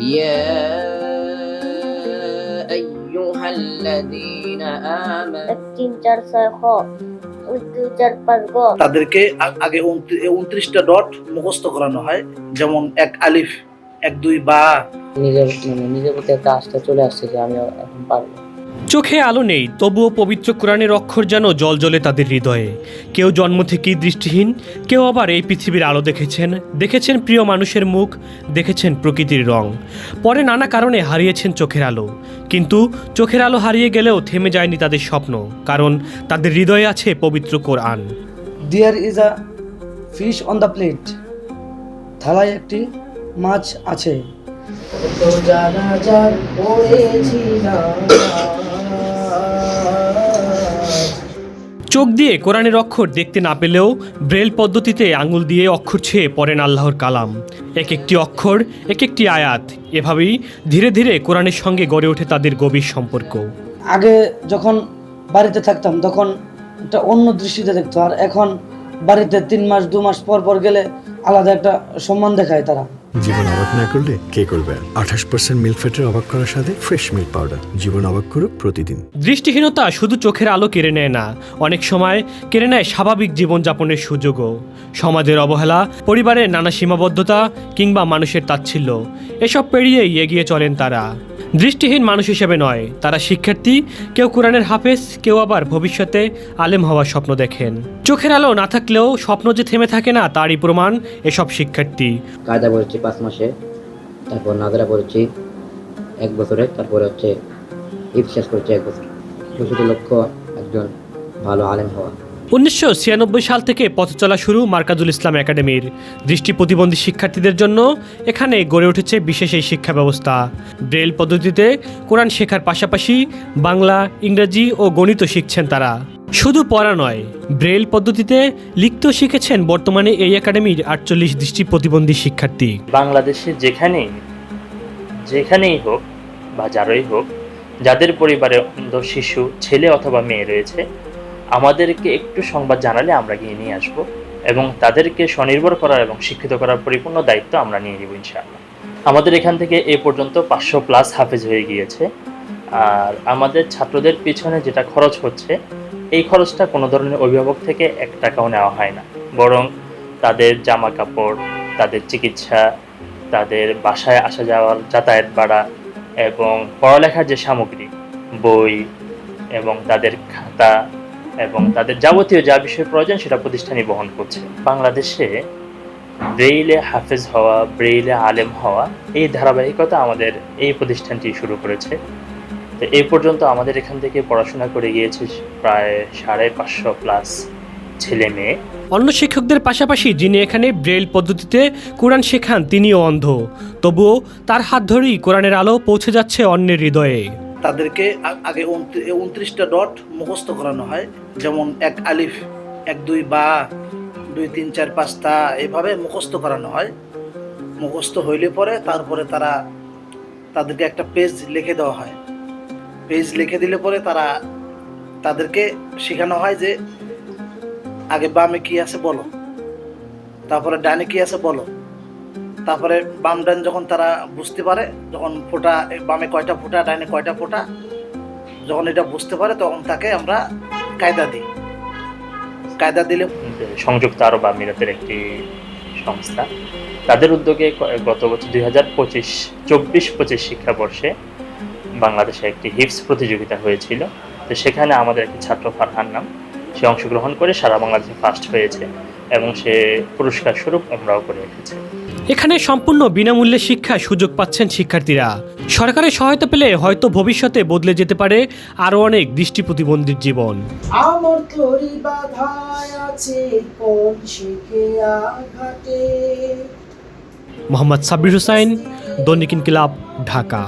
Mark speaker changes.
Speaker 1: يا أيها الذين آمنوا
Speaker 2: 1 3 4 6 খ 1 2 4 5 গ
Speaker 3: তাদেরকে আগে 29টা ডট মুখস্থ করানো হয়, যেমন 1 আলিফ, 1 2 বা।
Speaker 1: নিজের প্রতি একটা আস্থা চলে আসছে যে আমি এখন পারবো।
Speaker 4: চোখে আলো নেই, তবুও পবিত্র কোরআনের অক্ষর যেন জ্বলে তাদের হৃদয়ে। কেউ জন্ম থেকেই দৃষ্টিহীন, কেউ আবার এই পৃথিবীর আলো দেখেছেন প্রিয় মানুষের মুখ, দেখেছেন প্রকৃতির রং। পরে নানা কারণে হারিয়েছেন চোখের আলো, কিন্তু চোখের আলো হারিয়ে গেলেও থেমে যায়নি তাদের স্বপ্ন, কারণ তাদের হৃদয়ে আছে পবিত্র কোরআন।
Speaker 5: There is a fish on the plate. থালায় একটি মাছ আছে।
Speaker 4: চোখ দিয়ে কোরআনের অক্ষর দেখতে না পেলেও ব্রেল পদ্ধতিতে আঙুল দিয়ে অক্ষর ছুঁয়ে পড়েন আল্লাহর কালাম। এক একটি অক্ষর, এক একটি আয়াত, এভাবেই ধীরে ধীরে কোরআনের সঙ্গে গড়ে ওঠে তাদের গভীর সম্পর্ক।
Speaker 5: আগে যখন বাড়িতে থাকতাম তখন একটা অন্য দৃষ্টিতে দেখতো, আর এখন বাড়িতে 3 মাস 2 মাস পর পর গেলে আলাদা একটা সম্মান দেখায় তারা।
Speaker 6: জীবন অবাক না করলে কে করবে? 28% মিল্ক ফ্যাটের অবাক করার সাথে ফ্রেশ মিল্ক পাউডার। জীবন অবাক করুক প্রতিদিন।
Speaker 4: দৃষ্টিহীনতা শুধু চোখের আলো কেড়ে নেয় না, অনেক সময় কেড়ে নেয় স্বাভাবিক জীবনযাপনের সুযোগও। সমাজের অবহেলা, পরিবারের নানা সীমাবদ্ধতা কিংবা মানুষের তাচ্ছিল্য, এসব পেরিয়েই এগিয়ে চলেন তারা। দৃষ্টিহীন মানুষ হিসেবে নয়, তারা শিক্ষার্থী, কেউ কোরআনের হাফেজ, কেউ আবার ভবিষ্যতে আলেম হওয়ার স্বপ্ন দেখেন। চোখের আলো না থাকলেও স্বপ্ন যে থেমে থাকে না তারই প্রমাণ এসব শিক্ষার্থী।
Speaker 1: কায়দা পড়েছি 5 মাসে, তারপর নাজারা পড়েছি 1 বছরে, তারপরে হচ্ছে ইফ করেছি 1 বছর। ভবিষ্যৎ লক্ষ্য একজন ভালো আলেম হওয়া।
Speaker 4: 1996 সাল থেকে পথ চলা শুরু মার্কাজুল ইসলাম একাডেমির। দৃষ্টি প্রতিবন্ধী শিক্ষার্থীদের জন্য এখানে গড়ে উঠেছে বিশেষ এই শিক্ষা ব্যবস্থা। ব্রেল পদ্ধতিতে কোরআন শেখার পাশাপাশি বাংলা, ইংরেজি ও গণিত শিখছেন তারা। শুধু পড়া নয়, ব্রেল পদ্ধতিতে লিখতেও শিখেছেন বর্তমানে এই একাডেমির 48 দৃষ্টি প্রতিবন্ধী শিক্ষার্থী।
Speaker 7: বাংলাদেশে যেখানেই হোক বা যারাই হোক, যাদের পরিবারে অন্ধ শিশু, ছেলে অথবা মেয়ে রয়েছে, আমাদেরকে একটু সংবাদ জানালে আমরা গিয়ে নিয়ে আসবো এবং তাদেরকে স্বনির্ভর করার এবং শিক্ষিত করার পরিপূর্ণ দায়িত্ব আমরা নিয়ে নিব ইনশাআল্লাহ। আমাদের এখান থেকে এ পর্যন্ত 500+ হাফেজ হয়ে গিয়েছে। আর আমাদের ছাত্রদের পিছনে যেটা খরচ হচ্ছে, এই খরচটা কোনো ধরনের অভিভাবক থেকে 1 টাকাও নেওয়া হয় না, বরং তাদের জামা কাপড়, তাদের চিকিৎসা, তাদের বাসায় আসা যাওয়ার যাতায়াত ভাড়া এবং পড়ালেখার যে সামগ্রী, বই এবং তাদের খাতা এবং তাদের যাবতীয় যা বিষয় প্রয়োজন সেটা প্রতিষ্ঠানই বহন করছে। বাংলাদেশে ব্রেইলে হাফেজ হওয়া, ব্রেইলে আলেম হওয়া, এই ধারাবাহিকতা আমাদের এই প্রতিষ্ঠানটি শুরু করেছে। তো এই পর্যন্ত আমাদের এখান থেকে পড়াশোনা করে গিয়েছে প্রায় 550+ ছেলে মেয়ে।
Speaker 4: অন্য শিক্ষকদের পাশাপাশি যিনি এখানে ব্রেল পদ্ধতিতে কোরআন শেখান তিনিও অন্ধ, তবুও তার হাত ধরেই কোরআনের আলো পৌঁছে যাচ্ছে অন্যের হৃদয়ে।
Speaker 3: তাদেরকে আগে 29টা ডট মুখস্থ করানো হয়, যেমন 1 আলিফ, 1 2 বা, 2 3 4 5 তা, এভাবে মুখস্থ করানো হয়। মুখস্থ হইলে পরে তারপরে তাদেরকে একটা পেজ লিখে দেওয়া হয়। পেজ লিখে দিলে পরে তাদেরকে শেখানো হয় যে আগে বামে কি আছে বলো, তারপরে ডানে কি আছে বলো, তারপরে বাম ডান যখন তারা বুঝতে পারে, যখন ফোঁটা বামে কয়টা ফোঁটা, ডানে কয়টা ফোঁটা, যখন এটা বুঝতে পারে তখন তাকে আমরা কায়দা দিই। কায়দা দিলে
Speaker 7: সংযুক্ত আরব আমিরাতের একটি সংস্থা, তাদের উদ্যোগে গত বছর 2024-25 শিক্ষাবর্ষে বাংলাদেশে একটি হিফজ প্রতিযোগিতা হয়েছিল। তো সেখানে আমাদের একটি ছাত্র ফারহান নাম, সে অংশগ্রহণ করে সারা বাংলাদেশে ফার্স্ট হয়েছে এবং সে পুরস্কার স্বরূপ ওমরাও করে এসেছে।
Speaker 4: এখানে সম্পূর্ণ বিনামূল্যে শিক্ষার সুযোগ পাচ্ছেন শিক্ষার্থীরা। সরকারের সহায়তা পেলে হয়তো ভবিষ্যতে বদলে যেতে পারে আরো অনেক দৃষ্টি প্রতিবন্ধীর জীবন।
Speaker 8: আমার তরি বাধায় আছে কোন শিখে আঘাতে।
Speaker 4: মোহাম্মদ সাব্বির হোসাইন, দৈনিক ইনকিলাব, ঢাকা।